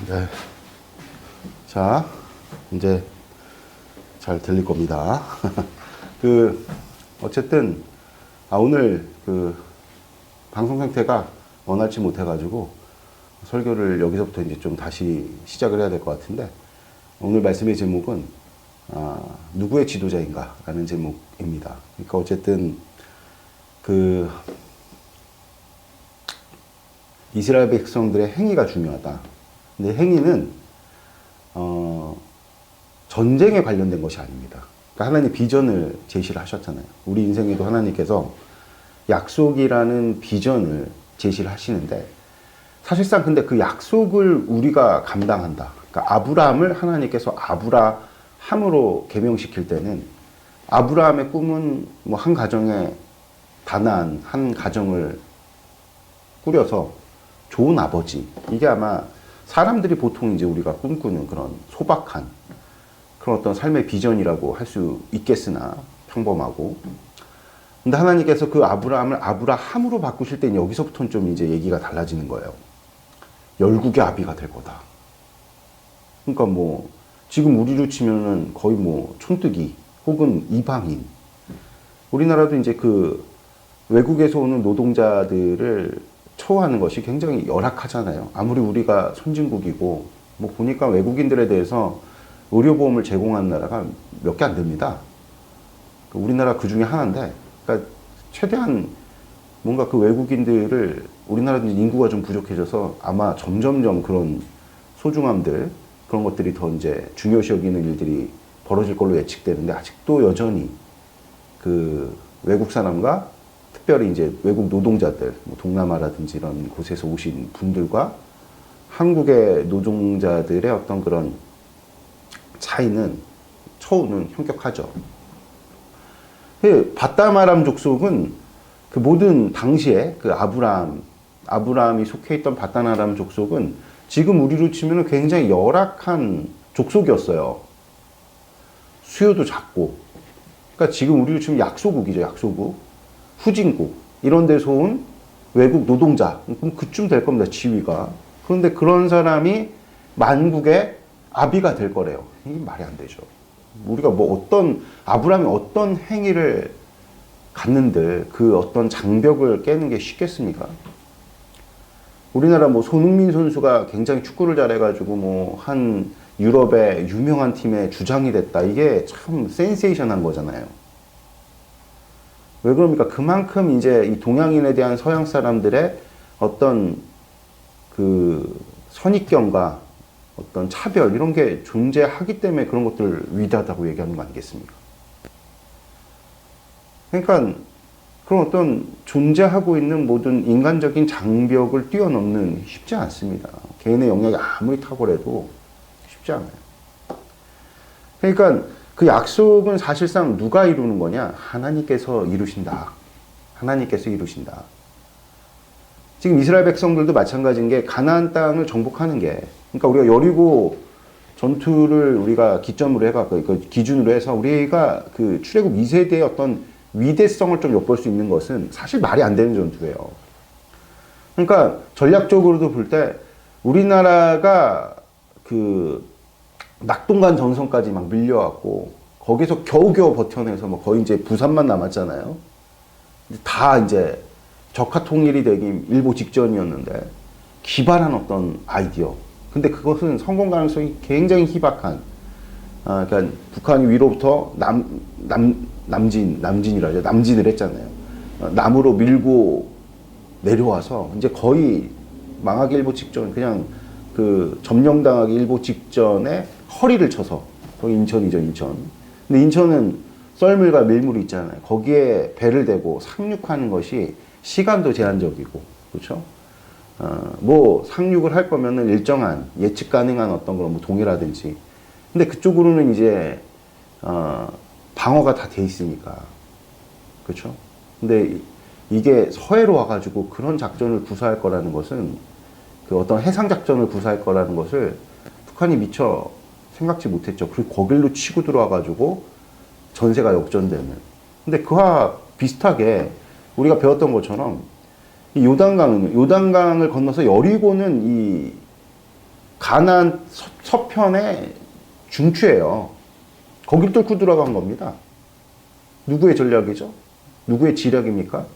네. 자, 이제 잘 들릴 겁니다. 어쨌든, 오늘 방송 상태가 원활치 못해가지고 설교를 여기서부터 이제 좀 다시 시작을 해야 될 것 같은데, 오늘 말씀의 제목은, 누구의 지도자인가? 라는 제목입니다. 그러니까 어쨌든, 이스라엘 백성들의 행위가 중요하다. 근데 행위는 전쟁에 관련된 것이 아닙니다. 그러니까 하나님 비전을 제시를 하셨잖아요. 우리 인생에도 하나님께서 약속이라는 비전을 제시를 하시는데, 사실상 근데 그 약속을 우리가 감당한다. 그러니까 아브라함을 하나님께서 아브라함으로 개명시킬 때는, 아브라함의 꿈은 뭐 한 가정에 단아한 한 가정을 꾸려서 좋은 아버지. 이게 아마 사람들이 보통 이제 우리가 꿈꾸는 그런 소박한 그런 어떤 삶의 비전이라고 할 수 있겠으나 평범하고. 근데 하나님께서 그 아브라함을 아브라함으로 바꾸실 땐 여기서부터는 좀 이제 얘기가 달라지는 거예요. 열국의 아비가 될 거다. 그러니까 뭐 지금 우리로 치면은 거의 뭐 촌뜨기 혹은 이방인. 우리나라도 이제 외국에서 오는 노동자들을 처우하는 것이 굉장히 열악하잖아요. 아무리 우리가 선진국이고, 뭐 보니까 외국인들에 대해서 의료보험을 제공하는 나라가 몇 개 안 됩니다. 우리나라 그 중에 하나인데, 그러니까 최대한 뭔가 그 외국인들을, 우리나라도 인구가 좀 부족해져서 아마 점점점 그런 소중함들, 그런 것들이 더 이제 중요시 여기는 일들이 벌어질 걸로 예측되는데, 아직도 여전히 외국 사람과 특별히 이제 외국 노동자들, 뭐 동남아라든지 이런 곳에서 오신 분들과 한국의 노동자들의 어떤 그런 처우는 현격하죠. 바다마람 족속은 그 모든 당시에 아브라함이 속해 있던 바다마람 족속은 지금 우리로 치면 굉장히 열악한 족속이었어요. 수요도 작고. 그러니까 지금 우리로 치면 약소국이죠, 약소국. 후진국, 이런 데서 온 외국 노동자, 그럼 그쯤 될 겁니다, 지위가. 그런데 그런 사람이 만국의 아비가 될 거래요. 이게 말이 안 되죠. 우리가 아브라함이 어떤 행위를 갖는들 그 어떤 장벽을 깨는 게 쉽겠습니까? 우리나라 뭐 손흥민 선수가 굉장히 축구를 잘해가지고 한 유럽의 유명한 팀의 주장이 됐다. 이게 참 센세이션한 거잖아요. 왜 그럽니까? 그만큼 이제 이 동양인에 대한 서양 사람들의 어떤 선입견과 어떤 차별, 이런 게 존재하기 때문에 그런 것들을 위대하다고 얘기하는 거 아니겠습니까? 그러니까 그런 어떤 존재하고 있는 모든 인간적인 장벽을 뛰어넘는 쉽지 않습니다. 개인의 영역이 아무리 탁월해도 쉽지 않아요. 그러니까 그 약속은 사실상 누가 이루는 거냐? 하나님께서 이루신다. 하나님께서 이루신다. 지금 이스라엘 백성들도 마찬가지인 게, 가나안 땅을 정복하는 게, 그러니까 우리가 여리고 전투를 우리가 기점으로 해갖고, 기준으로 해서 우리가 출애굽 2세대의 어떤 위대성을 좀 엿볼 수 있는 것은 사실 말이 안 되는 전투예요. 그러니까 전략적으로도 볼 때 우리나라가 낙동강 전선까지 막 밀려왔고, 거기서 겨우겨우 버텨내서 거의 이제 부산만 남았잖아요. 다 이제 적화 통일이 되기 일보 직전이었는데, 기발한 어떤 아이디어. 근데 그것은 성공 가능성이 굉장히 희박한, 그러니까 북한이 위로부터 남진을 했잖아요. 남으로 밀고 내려와서 이제 거의 망하기 일보 직전, 그냥 점령당하기 일보 직전에 허리를 쳐서, 거기 인천이죠, 인천. 근데 인천은 썰물과 밀물이 있잖아요. 거기에 배를 대고 상륙하는 것이 시간도 제한적이고, 그렇죠? 상륙을 할 거면은 일정한 예측 가능한 어떤 그런 동해라든지. 근데 그쪽으로는 이제, 방어가 다 돼 있으니까. 그렇죠? 근데 이게 서해로 와가지고 그런 작전을 구사할 거라는 것은, 어떤 해상작전을 구사할 거라는 것을 북한이 미처 생각지 못했죠. 그리고 거길로 치고 들어와가지고 전세가 역전되는. 근데 그와 비슷하게 우리가 배웠던 것처럼, 이 요단강을 건너서 여리고는 가나안 서편의 중추예요. 거길 뚫고 들어간 겁니다. 누구의 전략이죠? 누구의 지략입니까?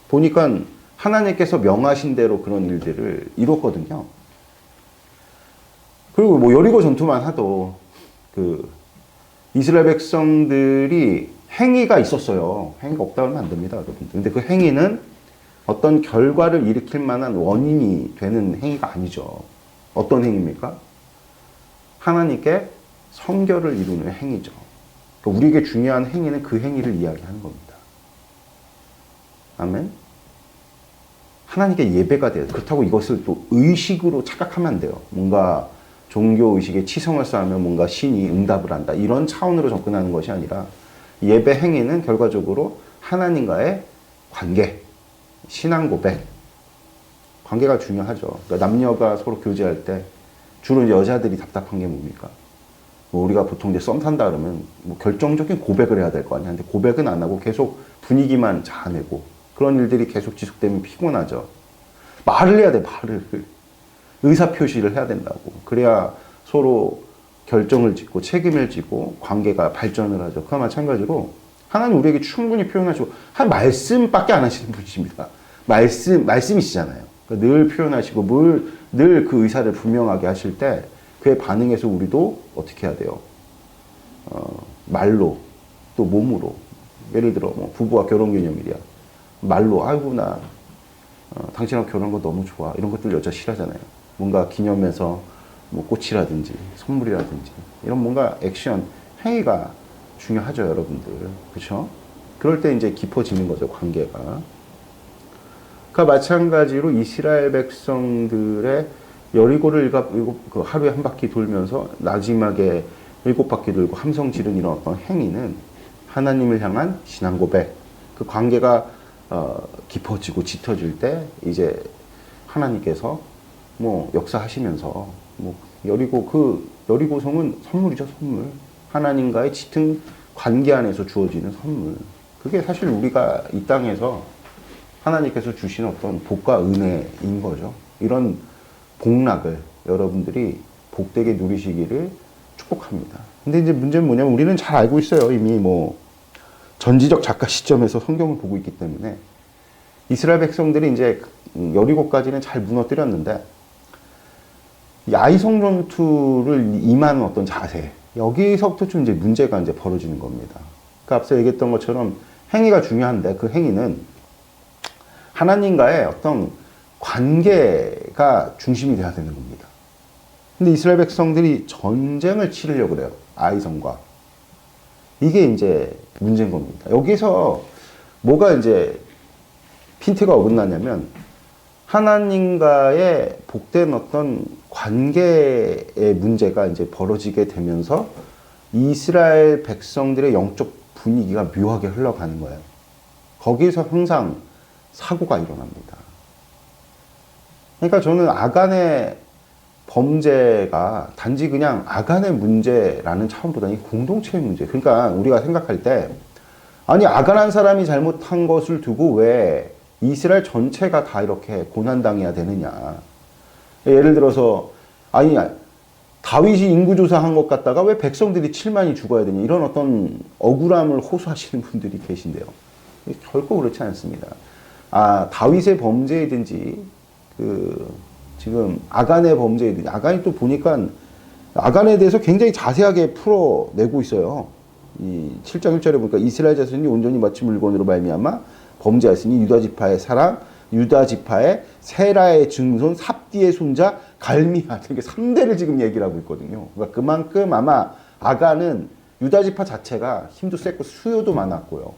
보니까 하나님께서 명하신 대로 그런 일들을 이뤘거든요. 그리고 뭐 여리고 전투만 하도 그 이스라엘 백성들이 행위가 있었어요. 행위가 없다 하면 안 됩니다, 여러분들. 근데 그 행위는 어떤 결과를 일으킬 만한 원인이 되는 행위가 아니죠. 어떤 행위입니까? 하나님께 성결을 이루는 행위죠. 그러니까 우리에게 중요한 행위는 그 행위를 이야기하는 겁니다. 아멘. 하나님께 예배가 돼요. 그렇다고 이것을 또 의식으로 착각하면 안 돼요. 뭔가 종교의식에 치성을 쌓으면 뭔가 신이 응답을 한다. 이런 차원으로 접근하는 것이 아니라 예배 행위는 결과적으로 하나님과의 관계, 신앙 고백, 관계가 중요하죠. 그러니까 남녀가 서로 교제할 때 주로 여자들이 답답한 게 뭡니까? 뭐 우리가 보통 이제 썸 탄다 그러면 뭐 결정적인 고백을 해야 될 거 아니야. 근데 고백은 안 하고 계속 분위기만 자아내고 그런 일들이 계속 지속되면 피곤하죠. 말을 해야 돼, 말을. 의사표시를 해야 된다고. 그래야 서로 결정을 짓고 책임을 지고 관계가 발전을 하죠. 그와 마찬가지로 하나님 우리에게 충분히 표현하시고 한 말씀밖에 안 하시는 분이십니다. 말씀이시잖아요. 그러니까 늘 표현하시고 늘 그 의사를 분명하게 하실 때 그에 반응해서 우리도 어떻게 해야 돼요? 말로 또 몸으로. 예를 들어 뭐 부부와 결혼기념일이야. 말로 아이고 나 당신하고 결혼한 거 너무 좋아. 이런 것들 여자 싫어하잖아요. 뭔가 기념해서 뭐 꽃이라든지 선물이라든지 이런 뭔가 액션, 행위가 중요하죠, 여러분들. 그렇죠? 그럴 때 이제 깊어지는 거죠, 관계가. 그러니까 마찬가지로 이스라엘 백성들의 여리고를 그 하루에 한 바퀴 돌면서 나지막에 7바퀴 돌고 함성 지르는 이런 어떤 행위는 하나님을 향한 신앙 고백, 그 관계가 깊어지고 짙어질 때 이제 하나님께서 뭐 역사하시면서 뭐 여리고성은 선물이죠, 선물. 하나님과의 짙은 관계 안에서 주어지는 선물. 그게 사실 우리가 이 땅에서 하나님께서 주시는 어떤 복과 은혜인 거죠. 이런 복락을 여러분들이 복되게 누리시기를 축복합니다. 근데 이제 문제는 뭐냐면 우리는 잘 알고 있어요. 이미 뭐 전지적 작가 시점에서 성경을 보고 있기 때문에 이스라엘 백성들이 이제 여리고까지는 잘 무너뜨렸는데 이 아이성 전투를 임하는 어떤 자세, 여기서부터 좀 이제 문제가 이제 벌어지는 겁니다. 그 앞서 얘기했던 것처럼 행위가 중요한데 그 행위는 하나님과의 어떤 관계가 중심이 돼야 되는 겁니다. 근데 이스라엘 백성들이 전쟁을 치르려고 그래요. 아이성과. 이게 이제 문제인 겁니다. 여기서 뭐가 이제 핀트가 어긋나냐면 하나님과의 복된 어떤 관계의 문제가 이제 벌어지게 되면서 이스라엘 백성들의 영적 분위기가 묘하게 흘러가는 거예요. 거기서 항상 사고가 일어납니다. 그러니까 저는 아간의 범죄가 단지 그냥 아간의 문제라는 차원보다는 공동체의 문제. 그러니까 우리가 생각할 때 아니 아간한 사람이 잘못한 것을 두고 왜 이스라엘 전체가 다 이렇게 고난당해야 되느냐. 예를 들어서 아니 다윗이 인구조사한 것 같다가 왜 백성들이 7만이 죽어야 되냐. 이런 어떤 억울함을 호소하시는 분들이 계신데요. 결코 그렇지 않습니다. 다윗의 범죄이든지 지금 아간의 범죄이든지 아간이 또 보니까 아간에 대해서 굉장히 자세하게 풀어내고 있어요. 이 7장 1절에 보니까 이스라엘 자손이 온전히 마치 물건으로 말미암아 범죄하였으니 유다 지파의 사랑, 유다 지파의 세라의 증손, 삽디의 손자 갈미아. 이렇게 3대를 지금 얘기를 하고 있거든요. 그러니까 그만큼 아마 아간은 유다 지파 자체가 힘도 셌고 수요도 많았고요.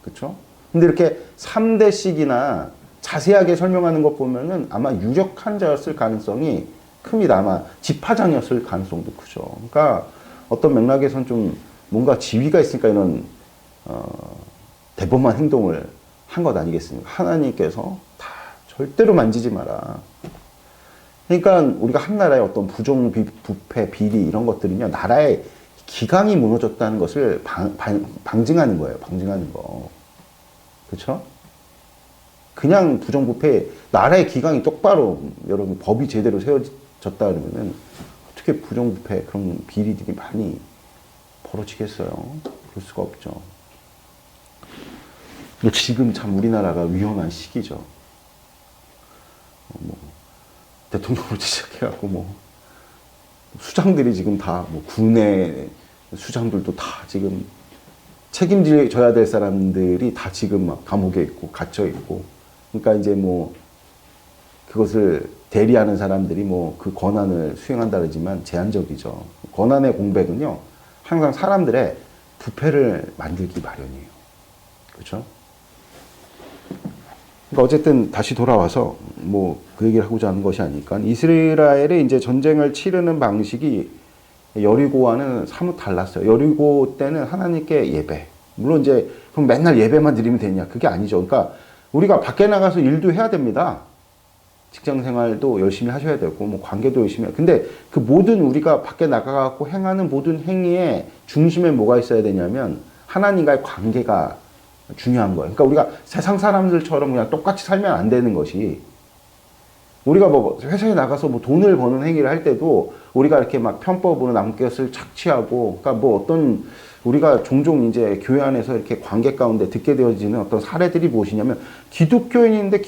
그렇죠? 근데 이렇게 3대씩이나 자세하게 설명하는 것 보면은 아마 유력한 자였을 가능성이 큽니다. 아마 지파장이었을 가능성도 크죠. 그러니까 어떤 맥락에선 좀 뭔가 지위가 있으니까 이런 대범한 행동을 한 것 아니겠습니까? 하나님께서 다 절대로 만지지 마라. 그러니까 우리가 한 나라의 어떤 부정, 부패, 비리 이런 것들은요, 나라의 기강이 무너졌다는 것을 방증하는 거예요. 방증하는 거. 그렇죠? 그냥 부정부패, 나라의 기강이 똑바로 여러분 법이 제대로 졌다 그러면은 어떻게 부정부패 그런 비리들이 많이 벌어지겠어요? 그럴 수가 없죠. 지금 참 우리나라가 위험한 시기죠. 뭐 대통령으로 시작해갖고 뭐 수장들이 지금 다 뭐 군의 수장들도 다 지금 책임져야 될 사람들이 다 지금 막 감옥에 있고 갇혀 있고, 그러니까 이제 뭐 그것을 대리하는 사람들이 뭐 그 권한을 수행한다 그러지만 제한적이죠. 권한의 공백은요 항상 사람들의 부패를 만들기 마련이에요. 그렇죠? 그러니까 어쨌든 다시 돌아와서 뭐 그 얘기를 하고자 하는 것이 아니니까, 이스라엘의 이제 전쟁을 치르는 방식이 여리고와는 사뭇 달랐어요. 여리고 때는 하나님께 예배. 물론 이제 그럼 맨날 예배만 드리면 되냐? 그게 아니죠. 그러니까 우리가 밖에 나가서 일도 해야 됩니다. 직장 생활도 열심히 하셔야 되고 뭐 관계도 열심히 해야. 근데 그 모든 우리가 밖에 나가갖고 행하는 모든 행위의 중심에 뭐가 있어야 되냐면 하나님과의 관계가 중요한 거예요. 그러니까 우리가 세상 사람들처럼 그냥 똑같이 살면 안 되는 것이, 우리가 뭐 회사에 나가서 뭐 돈을 버는 행위를 할 때도 우리가 이렇게 막 편법으로 남 것을 착취하고, 그러니까 뭐 어떤 우리가 종종 이제 교회 안에서 이렇게 관계 가운데 듣게 되어지는 어떤 사례들이 무엇이냐면, 기독교인인데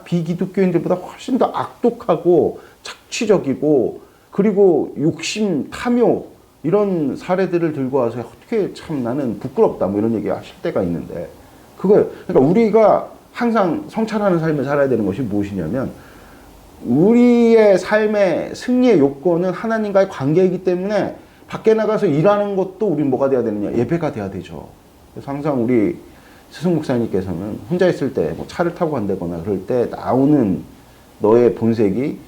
비기독교인들보다 훨씬 더 악독하고 착취적이고 그리고 욕심, 탐욕 이런 사례들을 들고 와서 어떻게 참 나는 부끄럽다 뭐 이런 얘기 하실 때가 있는데, 그거예요. 그러니까 우리가 항상 성찰하는 삶을 살아야 되는 것이 무엇이냐면, 우리의 삶의 승리의 요건은 하나님과의 관계이기 때문에 밖에 나가서 일하는 것도 우리 뭐가 돼야 되느냐? 예배가 돼야 되죠. 그래서 항상 우리 스승 목사님께서는 혼자 있을 때 뭐 차를 타고 간다거나 그럴 때 나오는 너의 본색이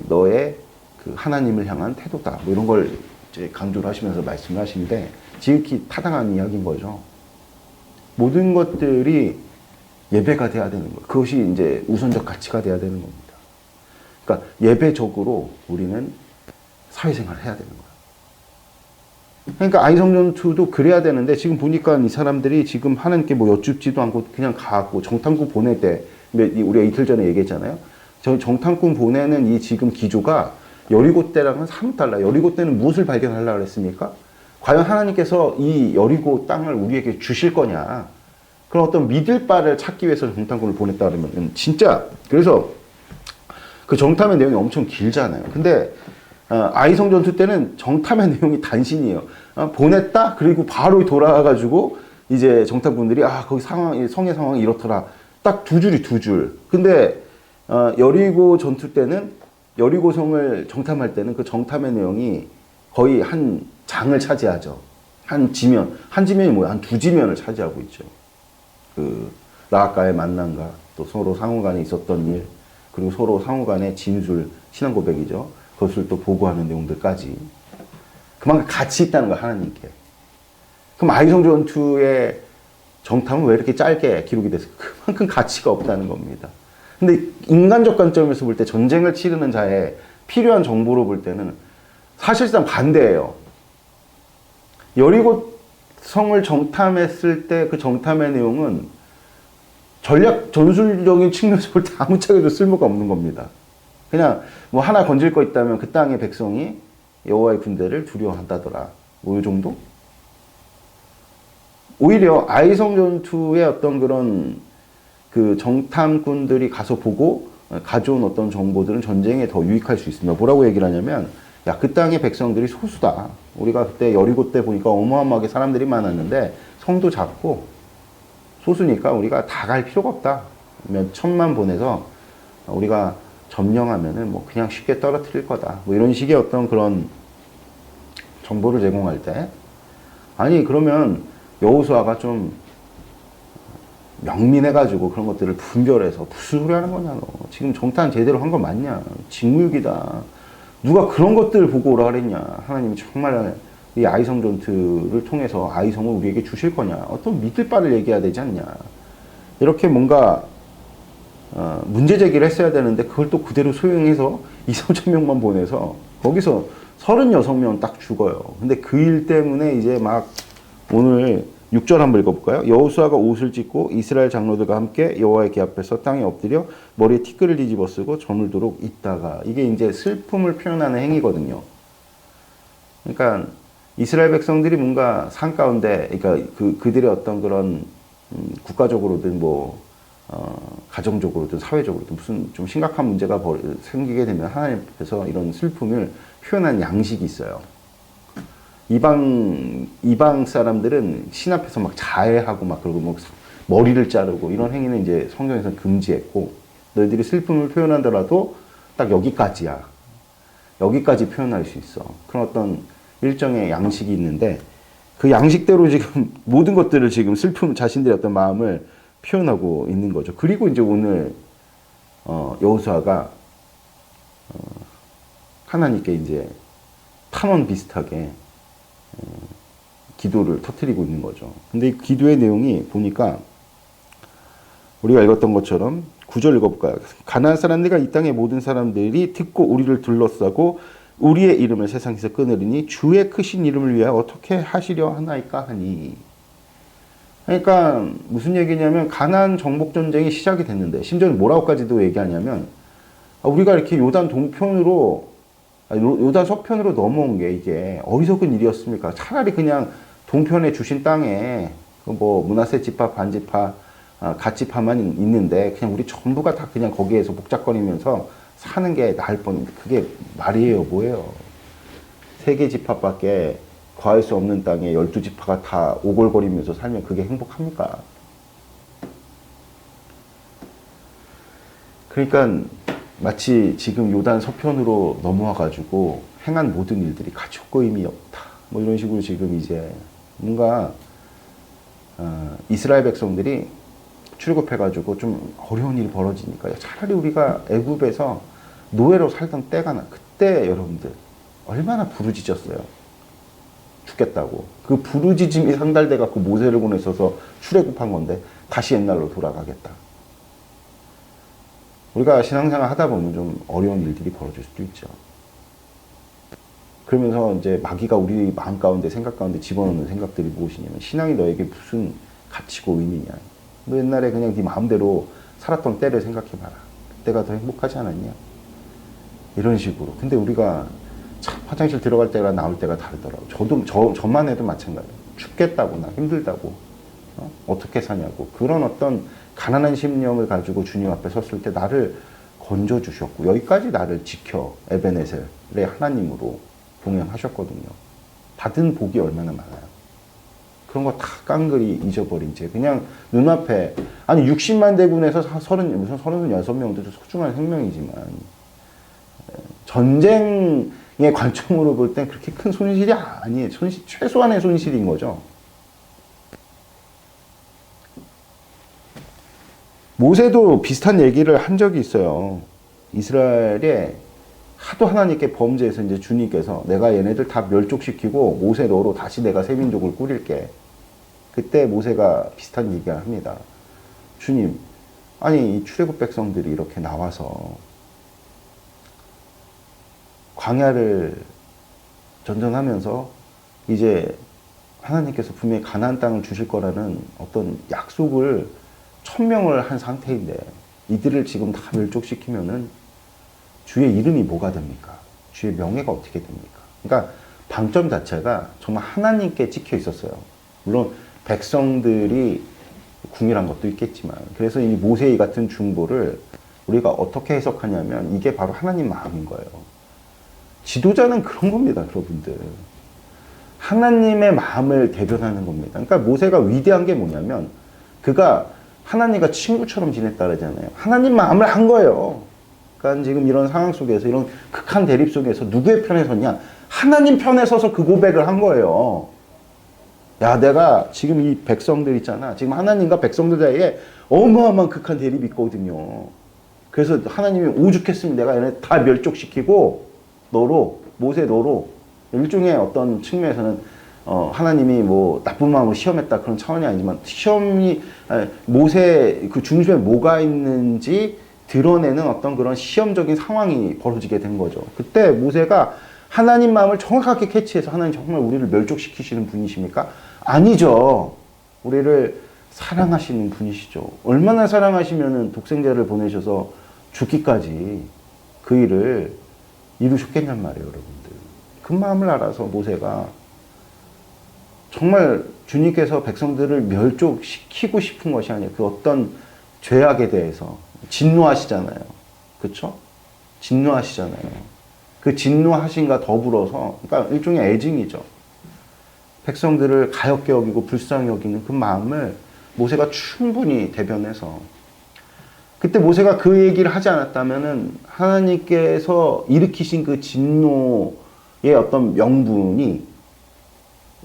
너의 그 하나님을 향한 태도다. 뭐 이런 걸 이제 강조를 하시면서 말씀을 하시는데, 지극히 타당한 이야기인 거죠. 모든 것들이 예배가 돼야 되는 거예요. 그것이 이제 우선적 가치가 돼야 되는 겁니다. 그러니까 예배적으로 우리는 사회생활을 해야 되는 거예요. 그러니까 아이성전투도 그래야 되는데, 지금 보니까 이 사람들이 지금 하나님께 뭐 여쭙지도 않고 그냥 가고 정탐꾼 보낼 때, 우리가 이틀 전에 얘기했잖아요. 정탐꾼 보내는 이 지금 기조가 여리고 때랑은 사뭇 달라요. 여리고 때는 무엇을 발견하려고 했습니까? 과연 하나님께서 이 여리고 땅을 우리에게 주실 거냐? 그런 어떤 믿을 바를 찾기 위해서 정탐꾼을 보냈다 그러면 진짜, 그래서 그 정탐의 내용이 엄청 길잖아요. 근데 아이성 전투 때는 정탐의 내용이 단신이에요. 보냈다, 그리고 바로 돌아와가지고 이제 정탐꾼들이 거기 상황, 성의 상황이 이렇더라. 딱 두 줄. 근데 여리고 전투 때는, 여리고 성을 정탐할 때는 그 정탐의 내용이 거의 한 장을 차지하죠. 한 지면이 뭐야? 한 두 지면을 차지하고 있죠. 그 라합과의 만남과 또 서로 상호 간에 있었던 일, 그리고 서로 상호 간의 진술, 신앙 고백이죠. 그것을 또 보고하는 내용들까지. 그만큼 가치 있다는 거야, 하나님께. 그럼 아이성 전투의 정탐은 왜 이렇게 짧게 기록이 됐을까? 그만큼 가치가 없다는 겁니다. 근데 인간적 관점에서 볼 때 전쟁을 치르는 자의 필요한 정보로 볼 때는 사실상 반대예요. 여리고 성을 정탐했을 때 그 정탐의 내용은 전술적인 측면에서 볼 때 아무짝에도 쓸모가 없는 겁니다. 그냥 뭐 하나 건질 거 있다면 그 땅의 백성이 여호와의 군대를 두려워한다더라. 뭐 이 정도? 오히려 아이성 전투의 어떤 그런 그 정탐꾼들이 가서 보고 가져온 어떤 정보들은 전쟁에 더 유익할 수 있습니다. 뭐라고 얘기를 하냐면, 야, 그 땅의 백성들이 소수다. 우리가 그때 여리고 때 보니까 어마어마하게 사람들이 많았는데 성도 작고 소수니까 우리가 다 갈 필요가 없다. 몇 천만 보내서 우리가 점령하면은 뭐 그냥 쉽게 떨어뜨릴 거다. 뭐 이런 식의 어떤 그런 정보를 제공할 때, 아니 그러면 여호수아가 좀 명민해가지고 그런 것들을 분별해서 무슨 소리 하는 거냐, 너 지금 정탐 제대로 한 거 맞냐, 직무유기다, 누가 그런 것들을 보고 오라 그랬냐, 하나님이 정말 이 아이성 전투를 통해서 아이성을 우리에게 주실 거냐, 어떤 믿을 바를 얘기해야 되지 않냐, 이렇게 뭔가 문제 제기를 했어야 되는데 그걸 또 그대로 소용해서 2,3,000명만 보내서 거기서 36명 딱 죽어요. 근데 그 일 때문에 이제 막 오늘 6절 한번 읽어볼까요? 여호수아가 옷을 찢고 이스라엘 장로들과 함께 여호와의 궤 앞에서 땅에 엎드려 머리에 티끌을 뒤집어 쓰고 저물도록 있다가, 이게 이제 슬픔을 표현하는 행위거든요. 그러니까 이스라엘 백성들이 뭔가 산 가운데, 그러니까 그들의 어떤 그런 국가적으로든 가정적으로든 사회적으로든 무슨 좀 심각한 문제가 생기게 되면 하나님 앞에서 이런 슬픔을 표현하는 양식이 있어요. 이방 사람들은 신 앞에서 막 자해하고 막 그러고 뭐 머리를 자르고 이런 행위는 이제 성경에서는 금지했고, 너희들이 슬픔을 표현하더라도 딱 여기까지야. 여기까지 표현할 수 있어. 그런 어떤 일정의 양식이 있는데, 그 양식대로 지금 모든 것들을 지금 슬픔, 자신들의 어떤 마음을 표현하고 있는 거죠. 그리고 이제 오늘 여호수아가 하나님께 이제 탄원 비슷하게 기도를 터뜨리고 있는 거죠. 근데 이 기도의 내용이 보니까 우리가 읽었던 것처럼 9절 읽어볼까요? 가나안 사람들과 이 땅의 모든 사람들이 듣고 우리를 둘러싸고 우리의 이름을 세상에서 끊으리니 주의 크신 이름을 위하여 어떻게 하시려 하나이까 하니. 그러니까 무슨 얘기냐면, 가나안 정복 전쟁이 시작이 됐는데, 심지어 뭐라고까지도 얘기하냐면, 우리가 이렇게 요단 동편으로, 요단 서편으로 넘어온 게 이게 어리석은 일이었습니까? 차라리 그냥 동편에 주신 땅에 뭐 므낫세 지파, 반지파, 갓지파만 있는데 그냥 우리 전부가 다 그냥 거기에서 복잡거리면서 사는 게 나을 뻔. 그게 말이에요, 뭐예요? 3개 지파밖에 거할 수 없는 땅에 12지파가 다 오골거리면서 살면 그게 행복합니까? 그러니까 마치 지금 요단 서편으로 넘어와가지고 행한 모든 일들이 가치없고 의미 없다, 뭐 이런 식으로 지금 이제 뭔가 이스라엘 백성들이 출애굽해가지고 좀 어려운 일이 벌어지니까 차라리 우리가 애굽에서 노예로 살던 때가 그때 여러분들 얼마나 부르짖었어요. 죽겠다고. 그 부르짖음이 상달돼 갖고 모세를 보내셔서 출애굽한 건데 다시 옛날로 돌아가겠다. 우리가 신앙생활 하다 보면 좀 어려운 일들이 벌어질 수도 있죠. 그러면서 이제 마귀가 우리 마음 가운데, 생각 가운데 집어넣는 생각들이 무엇이냐면, 신앙이 너에게 무슨 가치고 의미냐. 너 옛날에 그냥 네 마음대로 살았던 때를 생각해봐라. 그때가 더 행복하지 않았냐. 이런 식으로. 근데 우리가 참 화장실 들어갈 때가 나올 때가 다르더라고. 저만 해도 마찬가지예요. 죽겠다고, 나 힘들다고, 어떻게 사냐고. 그런 어떤 가난한 심령을 가지고 주님 앞에 섰을 때 나를 건져주셨고, 여기까지 나를 지켜 에베네셀의 하나님으로 동행하셨거든요. 받은 복이 얼마나 많아요. 그런 거 다 깡그리 잊어버린 채 그냥 눈앞에, 아니 60만 대군에서 무슨 36명도 소중한 생명이지만 전쟁의 관점으로 볼 땐 그렇게 큰 손실이 아니에요. 최소한의 손실인 거죠. 모세도 비슷한 얘기를 한 적이 있어요. 이스라엘에 하도 하나님께 범죄해서 이제 주님께서 내가 얘네들 다 멸족시키고 모세 너로 다시 내가 새 민족을 꾸릴게. 그때 모세가 비슷한 얘기를 합니다. 주님, 아니 이 출애굽 백성들이 이렇게 나와서 광야를 전전하면서 이제 하나님께서 분명히 가나안 땅을 주실 거라는 어떤 약속을 1000명을 한 상태인데 이들을 지금 다 멸족시키면은 주의 이름이 뭐가 됩니까? 주의 명예가 어떻게 됩니까? 그러니까 방점 자체가 정말 하나님께 찍혀 있었어요. 물론 백성들이 궁일한 것도 있겠지만, 그래서 이 모세 같은 중보를 우리가 어떻게 해석하냐면 이게 바로 하나님 마음인 거예요. 지도자는 그런 겁니다, 여러분들. 하나님의 마음을 대변하는 겁니다. 그러니까 모세가 위대한 게 뭐냐면 그가 하나님과 친구처럼 지냈다 그러잖아요. 하나님 마음을 한 거예요. 그러니까 지금 이런 상황 속에서, 이런 극한 대립 속에서 누구의 편에 섰냐? 하나님 편에 서서 그 고백을 한 거예요. 야, 내가 지금 이 백성들 있잖아. 지금 하나님과 백성들 사이에 어마어마한 극한 대립이 있거든요. 그래서 하나님이 오죽했으면 내가 얘네 다 멸족시키고 모세 너로, 일종의 어떤 측면에서는 하나님이 뭐 나쁜 마음으로 시험했다 그런 차원이 아니지만, 모세 그 중심에 뭐가 있는지 드러내는 어떤 그런 시험적인 상황이 벌어지게 된 거죠. 그때 모세가 하나님 마음을 정확하게 캐치해서, 하나님 정말 우리를 멸족시키시는 분이십니까? 아니죠. 우리를 사랑하시는 분이시죠. 얼마나 사랑하시면은 독생자를 보내셔서 죽기까지 그 일을 이루셨겠냔 말이에요, 여러분들. 그 마음을 알아서 모세가 정말 주님께서 백성들을 멸족시키고 싶은 것이 아니라 그 어떤 죄악에 대해서 진노하시잖아요. 그쵸? 진노하시잖아요. 그 진노하신과 더불어서, 그러니까 일종의 애증이죠. 백성들을 가엾게 여기고 불쌍히 여기는 그 마음을 모세가 충분히 대변해서, 그때 모세가 그 얘기를 하지 않았다면은 하나님께서 일으키신 그 진노의 어떤 명분이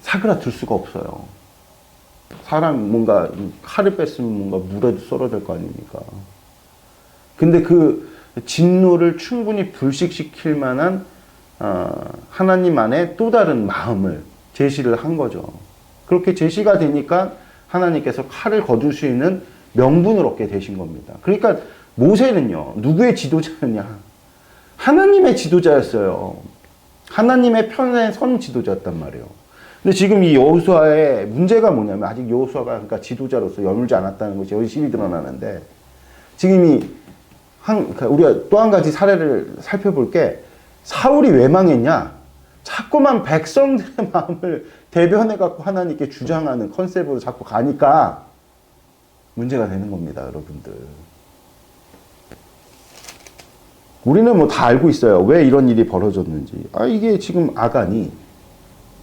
사그라들 수가 없어요. 사람 뭔가 칼을 뺐으면 뭔가 물에도 썰어야 될 거 아닙니까? 근데 그 진노를 충분히 불식시킬 만한 하나님 안에 또 다른 마음을 제시를 한 거죠. 그렇게 제시가 되니까 하나님께서 칼을 거둘 수 있는 명분을 얻게 되신 겁니다. 그러니까 모세는요, 누구의 지도자였냐? 하나님의 지도자였어요. 하나님의 편에 선 지도자였단 말이에요. 근데 지금 이 여호수아의 문제가 뭐냐면, 아직 여호수아가 그러니까 지도자로서 여물지 않았다는 것이 열심히 드러나는데, 지금 우리가 또 한 가지 사례를 살펴볼 게, 사울이 왜 망했냐? 자꾸만 백성들의 마음을 대변해갖고 하나님께 주장하는 컨셉으로 자꾸 가니까 문제가 되는 겁니다, 여러분들. 우리는 뭐 다 알고 있어요. 왜 이런 일이 벌어졌는지. 이게 지금 아간이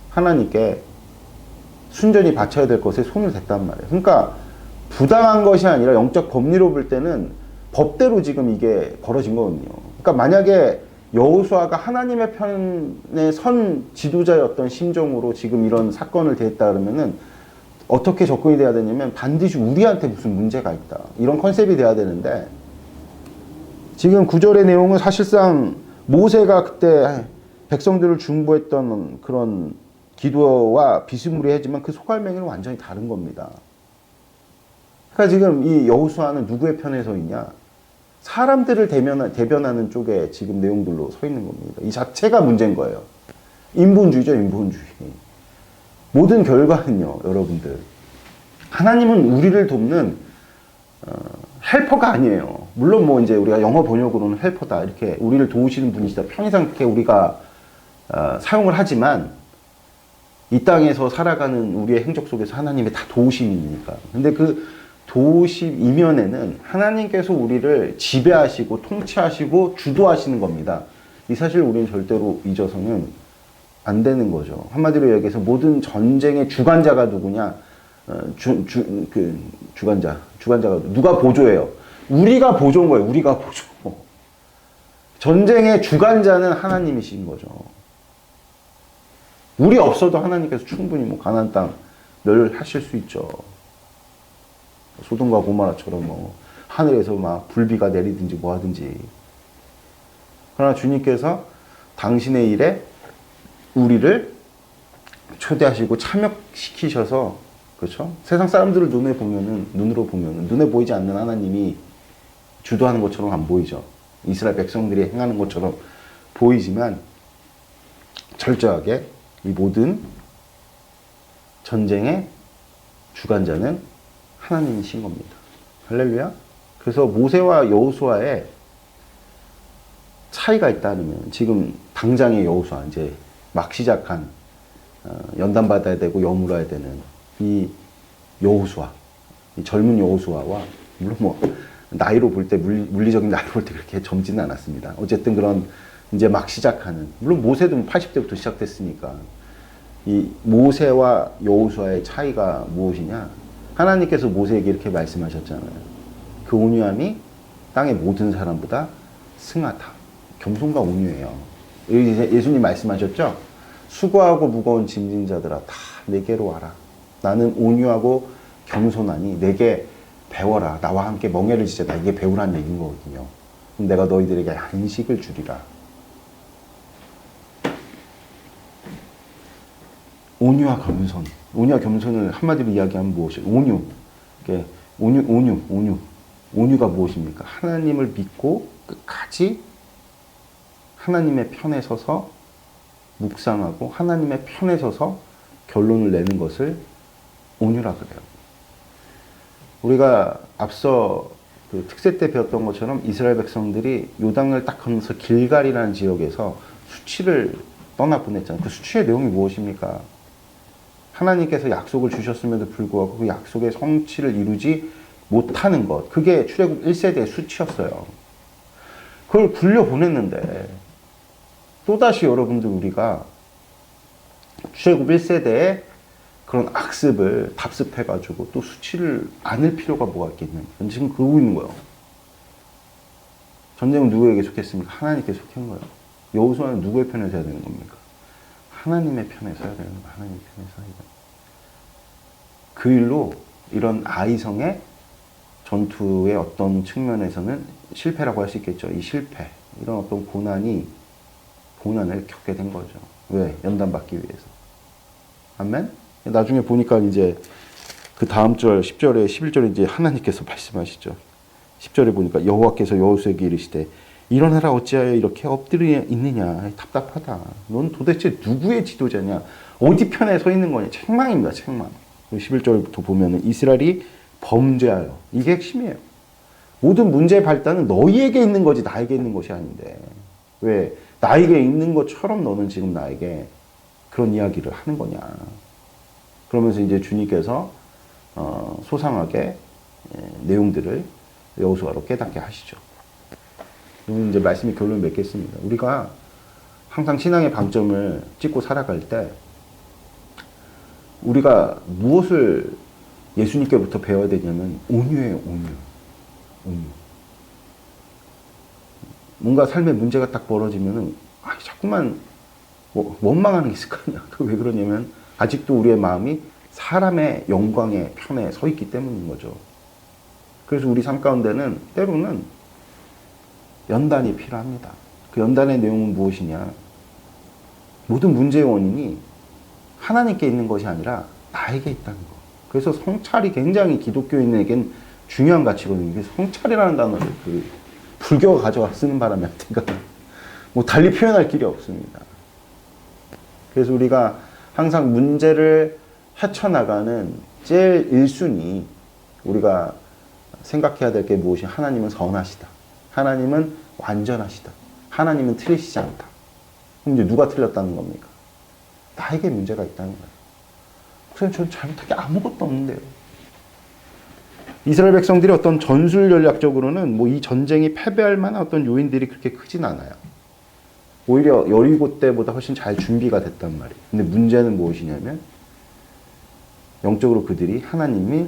하나님께 순전히 바쳐야 될 것에 손을 댔단 말이에요. 그러니까 부당한 것이 아니라 영적 법리로 볼 때는 법대로 지금 이게 벌어진 거거든요. 그러니까 만약에 여호수아가 하나님의 편에 선 지도자였던 심정으로 지금 이런 사건을 대했다 그러면은 어떻게 접근이 돼야 되냐면, 반드시 우리한테 무슨 문제가 있다, 이런 컨셉이 돼야 되는데, 지금 구절의 내용은 사실상 모세가 그때 백성들을 중보했던 그런 기도와 비스무리하지만 그 속알맹이는 완전히 다른 겁니다. 그러니까 지금 이 여호수아는 누구의 편에 서 있냐? 사람들을 대변하는 쪽에 지금 내용들로 서 있는 겁니다. 이 자체가 문제인 거예요. 인본주의죠, 인본주의. 모든 결과는요, 여러분들, 하나님은 우리를 돕는 헬퍼가 아니에요. 물론 뭐 이제 우리가 영어 번역으로는 헬퍼다, 이렇게 우리를 도우시는 분이시다, 편의상 그렇게 우리가 사용을 하지만, 이 땅에서 살아가는 우리의 행적 속에서 하나님의 다 도우심이니까. 근데 그 도우심 이면에는 하나님께서 우리를 지배하시고 통치하시고 주도하시는 겁니다. 이 사실 우리는 절대로 잊어서는 안 되는 거죠. 한마디로 얘기해서 모든 전쟁의 주관자가 누구냐? 주관자가 누가 보조해요? 우리가 보조인 거예요. 우리가 보조. 전쟁의 주관자는 하나님이신 거죠. 우리 없어도 하나님께서 충분히 뭐 가나안 땅 멸하실 수 있죠. 소돔과 고모라처럼 뭐 하늘에서 막 불비가 내리든지 뭐 하든지. 그러나 주님께서 당신의 일에 우리를 초대하시고 참여시키셔서, 그렇죠? 세상 사람들을 눈으로 보면은 눈에 보이지 않는 하나님이 주도하는 것처럼 안 보이죠. 이스라엘 백성들이 행하는 것처럼 보이지만 철저하게 이 모든 전쟁의 주관자는 하나님이신 겁니다. 할렐루야. 그래서 모세와 여호수아의 차이가 있다면, 지금 당장의 여호수아, 이제 막 시작한 연단받아야 되고 여물어야 되는 이 여호수아, 이 젊은 여호수아와, 물론 뭐 나이로 볼 때, 물리적인 나이로 볼 때 그렇게 젊지는 않았습니다. 어쨌든 그런 이제 막 시작하는, 물론 모세도 80대부터 시작됐으니까, 이 모세와 여호수아의 차이가 무엇이냐? 하나님께서 모세에게 이렇게 말씀하셨잖아요. 그 온유함이 땅의 모든 사람보다 승하다. 겸손과 온유해요. 예수님 말씀하셨죠? 수고하고 무거운 짐진 자들아, 다 내게로 와라. 나는 온유하고 겸손하니 내게 배워라. 나와 함께 멍에를 지자. 이게 배우라는 얘기인 거거든요. 내가 너희들에게 안식을 주리라. 온유와 겸손. 온유와 겸손을 한마디로 이야기하면 무엇이에요? 온유. 온유가 무엇입니까? 하나님을 믿고 끝까지 하나님의 편에 서서 묵상하고 하나님의 편에 서서 결론을 내는 것을 온유라 그래요. 우리가 앞서 그 특세 때 배웠던 것처럼 이스라엘 백성들이 요단을 딱 건너서 길갈이라는 지역에서 수치를 떠나 보냈잖아요. 그 수치의 내용이 무엇입니까? 하나님께서 약속을 주셨음에도 불구하고 그 약속의 성취를 이루지 못하는 것. 그게 출애굽 1세대의 수치였어요. 그걸 굴려보냈는데 또다시 여러분들 우리가 출애굽 1세대의 그런 악습을 답습해가지고 또 수치를 안을 필요가 뭐가 있겠냐. 지금 그러고 있는 거예요. 전쟁은 누구에게 속했습니까? 하나님께 속한 거예요. 여호수아는 누구의 편에 서야 되는 겁니까? 하나님의 편에 서야 되는 거예요. 하나님의 편에 서야 돼요. 그 일로 이런 아이성의 전투의 어떤 측면에서는 실패라고 할 수 있겠죠. 이 실패, 이런 어떤 고난을 겪게 된 거죠. 왜? 연단받기 위해서. 아멘? 나중에 보니까 이제 그 다음 절 10절에 11절에 이제 하나님께서 말씀하시죠. 10절에 보니까 여호와께서 여호수아에게 이르시되 일어나라 어찌하여 이렇게 엎드려 있느냐. 답답하다. 넌 도대체 누구의 지도자냐. 어디 편에 서 있는 거냐. 책망입니다. 책망. 11절부터 보면은 이스라엘이 범죄하여. 이게 핵심이에요. 모든 문제의 발단은 너희에게 있는 거지 나에게 있는 것이 아닌데. 왜? 나에게 있는 것처럼 너는 지금 나에게 그런 이야기를 하는 거냐. 그러면서 이제 주님께서 소상하게 내용들을 여호수아로 깨닫게 하시죠. 그럼 이제 말씀이 결론을 맺겠습니다. 우리가 항상 신앙의 방점을 찍고 살아갈 때 우리가 무엇을 예수님께부터 배워야 되냐면 온유예요. 온유. 뭔가 삶에 문제가 딱 벌어지면은 자꾸만 원망하는 게 있을 거 아니야. 그 왜 그러냐면 아직도 우리의 마음이 사람의 영광의 편에 서 있기 때문인 거죠. 그래서 우리 삶 가운데는 때로는 연단이 필요합니다. 그 연단의 내용은 무엇이냐? 모든 문제의 원인이 하나님께 있는 것이 아니라 나에게 있다는 거. 그래서 성찰이 굉장히 기독교인에겐 중요한 가치거든요. 성찰이라는 단어를 불교가 가져가 쓰는 바람에 뭐 달리 표현할 길이 없습니다. 그래서 우리가 항상 문제를 헤쳐나가는 제일 1순위 우리가 생각해야 될 게 무엇이 하나님은 선하시다. 하나님은 완전하시다. 하나님은 틀리시지 않다. 그럼 이제 누가 틀렸다는 겁니까? 나에게 문제가 있다는 거예요. 목사님 저는 잘못한 게 아무것도 없는데요. 이스라엘 백성들이 어떤 전술 전략적으로는 뭐 이 전쟁이 패배할 만한 어떤 요인들이 그렇게 크진 않아요. 오히려 여리고 때보다 훨씬 잘 준비가 됐단 말이에요. 근데 문제는 무엇이냐면 영적으로 그들이 하나님이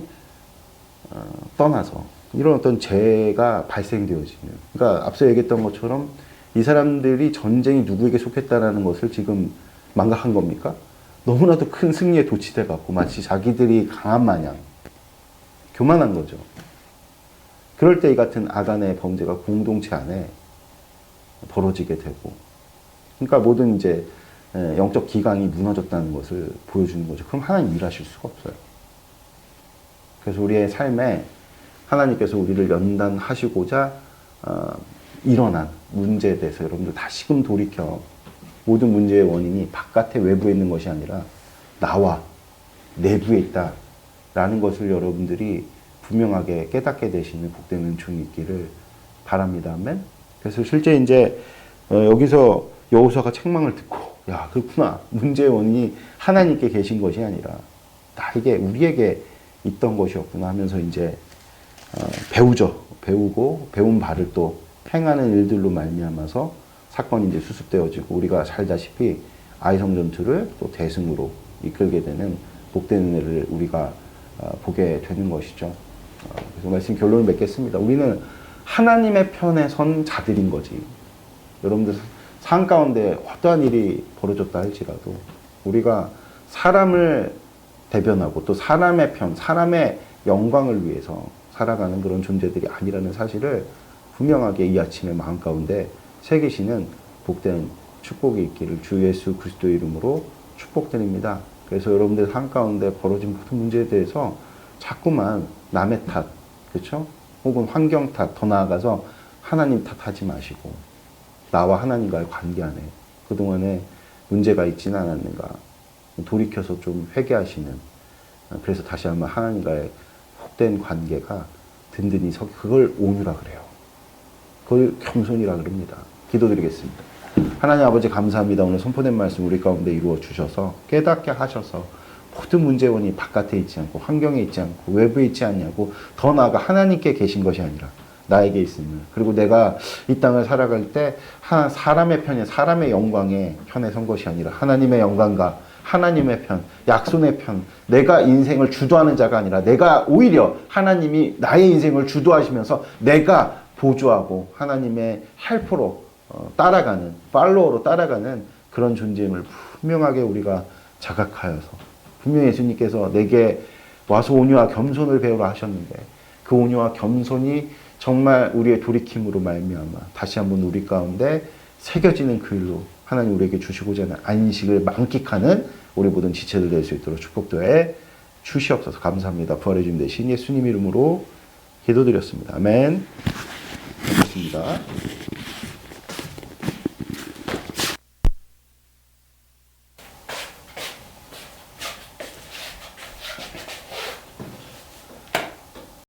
떠나서 이런 어떤 재해가 발생되어지는. 그러니까 앞서 얘기했던 것처럼 이 사람들이 전쟁이 누구에게 속했다라는 것을 지금 망각한 겁니까? 너무나도 큰 승리에 도취돼 갖고 마치 자기들이 강한 마냥 교만한 거죠. 그럴 때 이 같은 아간의 범죄가 공동체 안에 벌어지게 되고, 그러니까 모든 이제 영적 기강이 무너졌다는 것을 보여주는 거죠. 그럼 하나님 일하실 수가 없어요. 그래서 우리의 삶에 하나님께서 우리를 연단하시고자 일어난 문제에 대해서 여러분들 다시금 돌이켜 모든 문제의 원인이 바깥에 외부에 있는 것이 아니라 나와 내부에 있다라는 것을 여러분들이 분명하게 깨닫게 되시는 복된 은총이 있기를 바랍니다. 아멘. 그래서 실제 이제 여기서 여호수아가 책망을 듣고 야 그렇구나 문제의 원인이 하나님께 계신 것이 아니라 나에게 우리에게 있던 것이었구나 하면서 이제 배우죠. 배우고 배운 바를 또 행하는 일들로 말미암아서 사건이 이제 수습되어지고 우리가 살다시피 아이성 전투를 또 대승으로 이끌게 되는 복된 은혜를 우리가 보게 되는 것이죠. 그래서 말씀 결론을 맺겠습니다. 우리는 하나님의 편에 선 자들인 거지. 여러분들 삶 가운데 어떠한 일이 벌어졌다 할지라도 우리가 사람을 대변하고 또 사람의 편, 사람의 영광을 위해서 살아가는 그런 존재들이 아니라는 사실을 분명하게 이 아침에 마음 가운데 새기시는 복된 축복이 있기를 주 예수 그리스도의 이름으로 축복드립니다. 그래서 여러분들 삶 가운데 벌어진 모든 문제에 대해서 자꾸만 남의 탓, 그렇죠? 혹은 환경 탓, 더 나아가서 하나님 탓하지 마시고 나와 하나님과의 관계 안에 그동안에 문제가 있지는 않았는가 돌이켜서 좀 회개하시는, 그래서 다시 한번 하나님과의 헛된 관계가 든든히 서 그걸 온유라 그래요. 그걸 겸손이라 그럽니다. 기도드리겠습니다. 하나님 아버지 감사합니다. 오늘 선포된 말씀 우리 가운데 이루어 주셔서 깨닫게 하셔서 모든 문제원이 바깥에 있지 않고 환경에 있지 않고 외부에 있지 않냐고 더 나아가 하나님께 계신 것이 아니라 나에게 있음을 그리고 내가 이 땅을 살아갈 때 사람의 편에 사람의 영광에 편에 선 것이 아니라 하나님의 영광과 하나님의 편, 약속의 편, 내가 인생을 주도하는 자가 아니라 내가 오히려 하나님이 나의 인생을 주도하시면서 내가 보조하고 하나님의 헬퍼로 따라가는, 팔로워로 따라가는 그런 존재임을 분명하게 우리가 자각하여서 분명히 예수님께서 내게 와서 온유와 겸손을 배우라 하셨는데 그 온유와 겸손이 정말 우리의 돌이킴으로 말미암아 다시 한번 우리 가운데 새겨지는 그 일로 하나님 우리에게 주시고자 하는 안식을 만끽하는 우리 모든 지체들 될 수 있도록 축복도에 주시옵소서. 감사합니다. 부활의 주님 되신 예수님 이름으로 기도드렸습니다. 아멘. 고맙습니다.